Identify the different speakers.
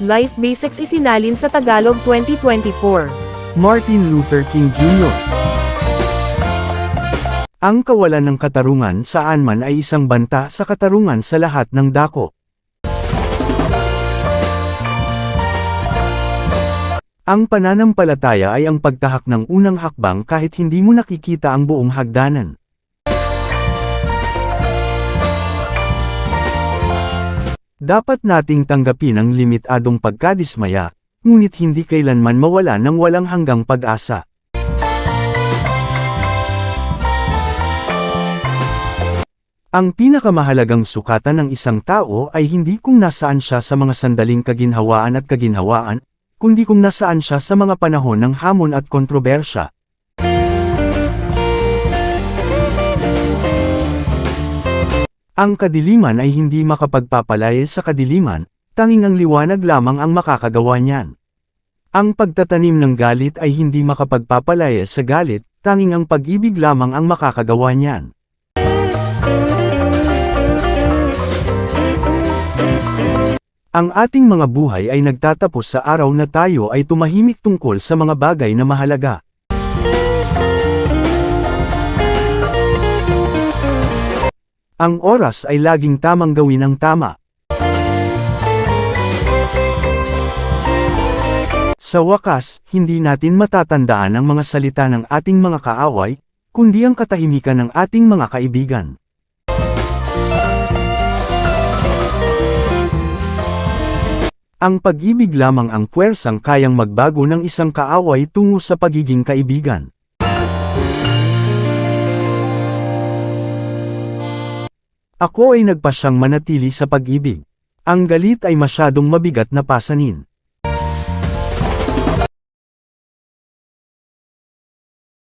Speaker 1: Life Basics isinalin sa Tagalog 2024.
Speaker 2: Martin Luther King Jr. Ang kawalan ng katarungan saan man ay isang banta sa katarungan sa lahat ng dako. Ang pananampalataya ay ang pagtahak ng unang hakbang kahit hindi mo nakikita ang buong hagdanan. Dapat nating tanggapin ang limitadong pagkadismaya, ngunit hindi kailanman mawala ng walang hanggang pag-asa. Ang pinakamahalagang sukatan ng isang tao ay hindi kung nasaan siya sa mga sandaling kaginhawaan at kaginhawaan, kundi kung nasaan siya sa mga panahon ng hamon at kontrobersya. Ang kadiliman ay hindi makapagpapalaya sa kadiliman, tanging ang liwanag lamang ang makakagawa niyan. Ang pagtatanim ng galit ay hindi makapagpapalaya sa galit, tanging ang pag-ibig lamang ang makakagawa niyan. Ang ating mga buhay ay nagtatapos sa araw na tayo ay tumahimik tungkol sa mga bagay na mahalaga. Ang oras ay laging tamang gawin ang tama. Sa wakas, hindi natin matatandaan ang mga salita ng ating mga kaaway, kundi ang katahimikan ng ating mga kaibigan. Ang pag-ibig lamang ang puwersang kayang magbago ng isang kaaway tungo sa pagiging kaibigan. Ako ay nagpasyang manatili sa pag-ibig. Ang galit ay masyadong mabigat na pasanin.